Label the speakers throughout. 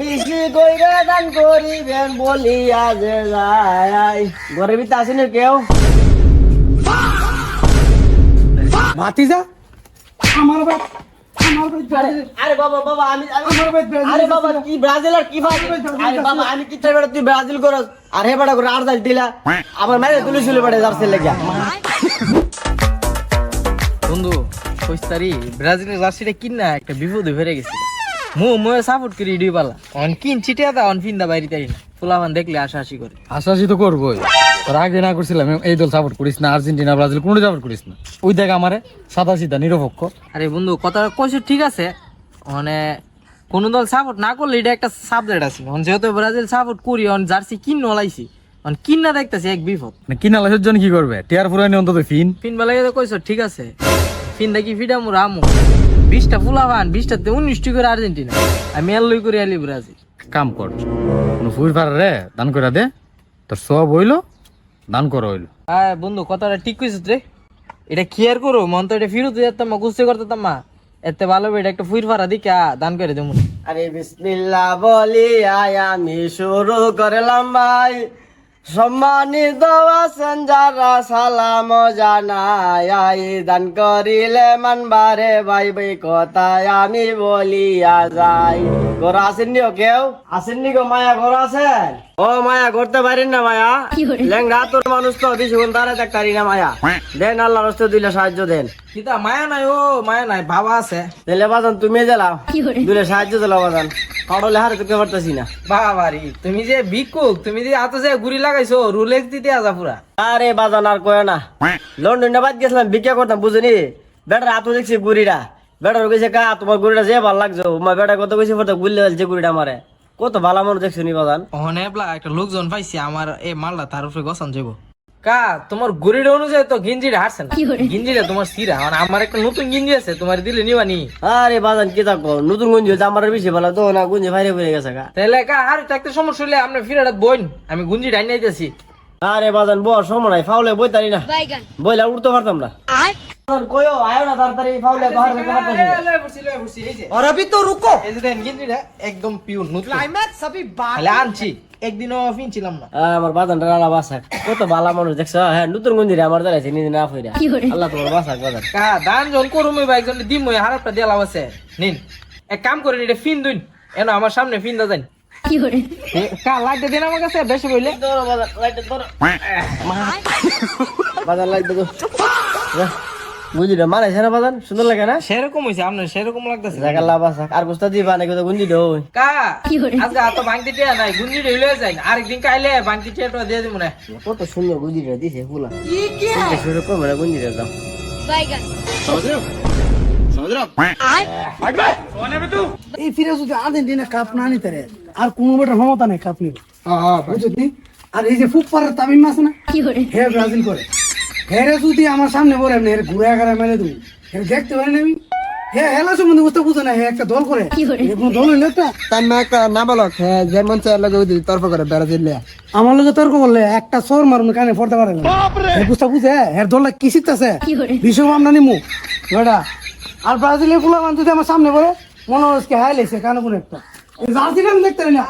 Speaker 1: বেশি কইরা দান করিবেন বলিয়া যে যায়। ঘরের ভিতরে আসেনি কেউ?
Speaker 2: ভাতিজা আমার ভাই
Speaker 1: আরে বাবা বাবা আমি আরে বাবা কি ব্রাজিল আর কি ভাই? আরে বাবা আমি কি চাই বেটা তুই ব্রাজিল করস আর হে বেটা করে আর যাই দিলা আমার মেরে তুলিছিল বেটা জার্সি লাগিয়া।
Speaker 3: বন্ধু কইস্তারি ব্রাজিলের জার্সিটা কিনা একটা বিপদে ফেরে গেছি। মই সাপোর্ট করি ইডি পালা অন কিন চিটিয়া দা অন ফিন্দা বাইরে তাই না ফুলাফান দেখলে আশাআশি করে।
Speaker 2: হাসাহাসি তো করবোই, তোর আগে না করছিলাম এই দল সাপোর্ট করিস না, আর্জেন্টিনা ব্রাজিল কোনো সাপোর্ট করিস না। ওই দেখ আমারে সাদা সিধা নিরপেক্ষ।
Speaker 3: আরে বন্ধু কথাটা কইছো ঠিক আছে, মানে কোন দল সাপোর্ট না করলে এটা একটা সাবজেক্ট আছে। অন যেহেতু ব্রাজিল সাপোর্ট করি অন জার্সি কিন নলাইছি অন কিন না দেখতেছি এক বিপদ।
Speaker 2: না কিনা লাসের জন্য কি করবে? টিয়ার ফুরানি অন্তত ফিন
Speaker 3: ফিন বেলায় তো কইছো ঠিক আছে, ফিন দেখি ফিডামু রামু 20টা ফুলাফান 20টাতে 19টি করে আর্জেন্টিনা, আমি এলই করে আলি ব্রাজিল।
Speaker 2: কাম কর, কোনো ফুর ফার রে দান করে দে, তোর সব হইলো দান করা হইলো।
Speaker 3: হ্যাঁ বন্ধু কথাটা ঠিক কইছিস রে, এটা কেয়ার করো মন তো এটা ফিরত যেতাম গুস্তি করতাম মা এতে ভালো এটা একটা ফুইর ফারা দিকে দান করে দেবো।
Speaker 1: আরে বিসমিল্লাহ বলি আমি শুরু করলাম ভাই, সম্মানিত আছেন যারা সালাম জানাই, দান করিলে মানবারে ভাই ভাই কথায় আমি বলিয়া যাই। ঘর আসেননি কেউ? আসেননি গো মায়া ঘর আছেন? ও মায়া করতে পারেন না মায়া, লেঙ্গা তোর মানুষ তো বেশিক্ষণ দাঁড়াতে পারি না মায়া, দেন আল্লাহ রস্তে দিলে সাহায্য দেন।
Speaker 3: কিতা মায়া নাই, ও মায়া নাই বাবা আছে।
Speaker 1: দিলে বাজান তুমি দিলাও দিলে সাহায্য দিলাও বাজান, কারো হারে তোকে পারতেছি না।
Speaker 3: বাবারি তুমি যে ভিক্ষুক, তুমি যে এত যে গুড়ি লাগাইছো রুলেক্স দিতে আসা পুরা।
Speaker 1: আরে বাজান আর কয় না, লন্ডনে বাদ গেছিলাম ভিক্ষা করতাম বুঝিনি, বেটার হাতও দেখছি গুড়িটা, বেটার কইছে কা তোমার গুড়িটা যে ভালো লাগছে, বেটা কত কইছে পড়তে গুললে যে গুড়িটা মারে কত ভালো মানুষ দেখছি নি বাজান।
Speaker 3: ওখানে একটা লোকজন পাইছি আমার এই মালটা তার উপরে গসান যাবো। কা তোমার গুড়িটা অনুযায়ী তো গিঞ্জিটা হারছে না, গিঞ্জিটা তোমার সিরা, মানে আমার একটা নতুন গিঞ্জি আছে তোমার দিলে নিবানি।
Speaker 1: আরে বাজান কি থাকো নতুন গুঞ্জি হচ্ছে আমার বেশি ভালো তো না, গুঞ্জি বাইরে বেড়ে গেছে কা।
Speaker 3: তাহলে কা আর একটা সমস্যা হলে আমরা ফিরাটা বইন আমি গুঞ্জি ডাইন নাইতেছি।
Speaker 1: আরে বাজান বর সময় নাই, ফাউলে বই তারি না, বইলা উঠতে পারতাম না। কয়ো আয়ো না তাড়াতাড়ি, ফাউলে বাহার করতে পারতেছি।
Speaker 3: और अभी तो रुको এই যে দেন গিঞ্জিটা একদম পিওর নতুন ক্লাইম্যাক্স अभी বাকি আনছি একদিনও ফিন ছিলাম না।
Speaker 1: আমার বাজান রালা বাসাক কত ভালো মানুষ দেখছো, হ্যাঁ নতুন গুঞ্জি রে আমার দাঁড়াইছে নিজে না ফইরা, আল্লাহ তোমার বাসাক বাজান।
Speaker 3: কা দান জন করুম ভাই একজন দিম মই হারাপটা দেলা আছে নিন এক কাম করেন এটা ফিন দুন এনো আমার সামনে ফিন দা যান কি করে কা লাইটটা দেন আমার কাছে বেশি কইলে
Speaker 1: ধরো বাজান লাইট ধরো বাজান লাইট ধরো গুঞ্জিটা মারাইছে না বাজান, সুন্দর লাগে না?
Speaker 3: সেরকম হইছে আপনার সেরকম লাগতেছে
Speaker 1: জাগাল্লা বাসাক আর গুস্তা দিবা নাকি তো গুঞ্জি দো
Speaker 3: কা আজকে তো ভাঙতি টিয়া নাই গুঞ্জি লইলে যাই আরেকদিন কাইলে ভাঙতি টিয়াটা দিয়ে দিমু না।
Speaker 1: কত সুন্দর গুঞ্জিটা দিছে ফুলা কি শুরু করব না গুঞ্জিটা দাও বাইগান
Speaker 4: এই ফিরে যদি আর্জেন্টিনা কাপ না নিতে রে আর কোনো বেটার ক্ষমতা নেই কাপ নিবে, বুঝলি? আর এই যে ফুটপাড়ের তামিম আছে না, হে ব্রাজিল করে, হেরে যদি আমার সামনে বলে এমনি হেরে ঘুরে আগারে মেরে তুমি হেরে দেখতে পারেন আমি, হে হেলা সম্বন্ধে বুঝতে বুঝে না, হে একটা দল করে কোনো দল হইলে একটা
Speaker 5: তার না একটা নাবালক হ্যাঁ যেমন চাই লাগে ওই তর্ক করে ব্রাজিল
Speaker 4: আমার লোকে তর্ক করলে একটা সর মারুন কানে পড়তে পারে না, বুঝতে বুঝে হের দলটা কি শিখতেছে বিশ্ব আমরা নিমু বেটা। আর ব্রাজিলের ফুলা মান যদি আমার সামনে বলে মনে হচ্ছে হাই লেছে কানে কোনো একটা দেখতে না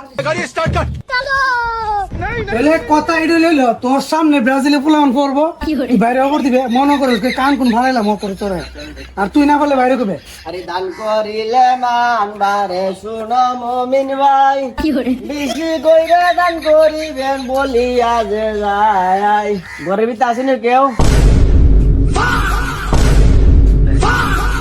Speaker 4: কথা এটা লইল তোর সামনে ব্রাজিলে পোলান করবো বাইরে অপর দিবে মনে করে কান কোন ভাড়াইলাম করে তোরে, আর তুই না বললে বাইরে করবে।
Speaker 1: আরে দান করিলে মানবারে শুনো মুমিন ভাই, বেশি কইরা দান করিবেন বলিয়া যে যায়। ঘরের ভিতরে আসেনি কেউ?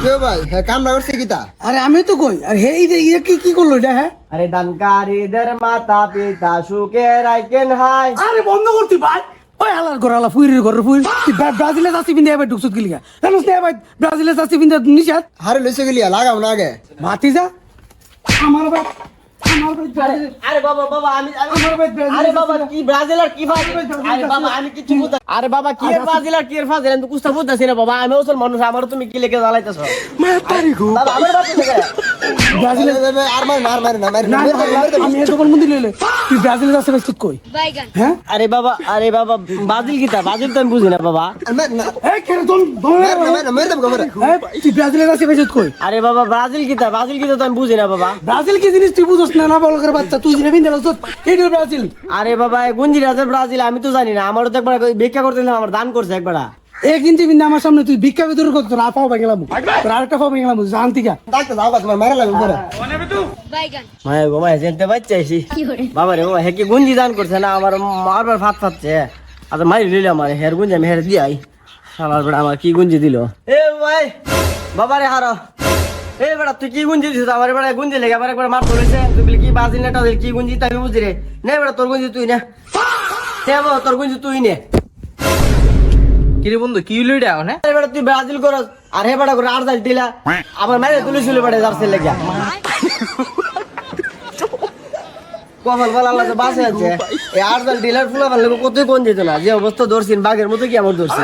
Speaker 5: কেউ ভাই হ্যাঁ কামরা করছে কিতা?
Speaker 4: আরে আমি তো কই আর হে এই যে ইয়ে কি করলো এটা? হ্যাঁ
Speaker 1: আরে দানকারীদের মাতা পিতা সুখে রাখেন হাই।
Speaker 4: আরে বন্ধ করতি ভাই, ওই হালার ঘর হালা ফুইরের ঘরের ফুইর ব্রাজিলে যাচ্ছি বিন্দে এবার ঢুকছত গিলিগা জানোস না ভাই ব্রাজিলে যাচ্ছি বিন্দে নিষাদ
Speaker 5: হারে লইছে গেলিয়া লাগাও না আগে
Speaker 4: ভাতিজা আমার ভাই
Speaker 1: আরে বাবা বাবা আমি আরে বাবা কি ব্রাজিল আর কি ভাই? আরে বাবা আমি কিছু বুঝতে, আরে বাবা কি এর ব্রাজিল আর কি এর ব্রাজিল আমি তো কুস্তা বুঝতাছি না বাবা, আমি ওসল মানুষ, আমার তুমি কি লেগে জ্বালাইতেছো বাবা? আমার বাপ থেকে
Speaker 4: ব্রাজিলে
Speaker 5: আর মার না মার না
Speaker 4: আমি তখন মন্দির লইলে তুই ব্রাজিলে যাচ্ছে ভাই ঠিক কই? হ্যাঁ
Speaker 1: আরে বাবা ব্রাজিল কিতা ব্রাজিল তো আমি বুঝি না বাবা।
Speaker 4: এই কেন দম
Speaker 5: মেরে দেব কবরে
Speaker 4: তুই ব্রাজিলে যাচ্ছে ভাই ঠিক কই?
Speaker 1: আরে বাবা ব্রাজিল কিতা তো আমি বুঝি না বাবা।
Speaker 4: ব্রাজিল কি জিনিস তুই বুঝছ না না বল বলকের বাচ্চা তুই জিনে বিন্দা লস এই ব্রাজিল
Speaker 1: আরে বাবা এই গুঞ্জিরা যে ব্রাজিল আমি তো জানি না, আমারও তো একবার ভিক্ষা করতে দিলাম, আমার দান করছে একবার।
Speaker 4: এক ইঞ্চি বিন্দা আমার সামনে তুই ভিক্ষা ভিতরে করতে তোর আর পাও গেলাম তোর আরেকটা পাও গেলাম শান্তিকা
Speaker 5: ডাক্তার যাও তোমার মারা লাগবে পরে
Speaker 1: মায়ের গো মায়ের জানতে পারছি বাবা রে বাবা, হে কি গুঞ্জি দান করছে না, আমার মারবার ফাত ফাটছে। আচ্ছা মারি লিলে আমার হের গুঞ্জি আমি হের দিয়াই, শালার বেটা আমার কি গুঞ্জি দিল। এ ভাই বাবা রে হারো, এই বেটা তুই কি গুঞ্জি দিছিস আমার বেটা, গুঞ্জি লেগে আমার একবার মার ধরেছে, তুই বলি কি বাজিল না টাজিল কি গুঞ্জি তাই বুঝি রে। নে বেটা তোর গুঞ্জি তুই নে, তোর গুঞ্জি তুই নে।
Speaker 3: কিরে বন্ধু কি হইলো এটা মানে
Speaker 1: আরে বেটা তুই ব্রাজিল করস আর হে বেটা করে আর্জেন্টিনা আবার মেরে তুলিছিল বেটা জার্সি লেগে। কপাল বলা আল্লাহ তো বাসে আছে, এই আর্জেন্টিনার ফুলা ভালো কতই কোন যেত না, যে অবস্থা ধরছিন বাঘের মতো কি আমার ধরছি।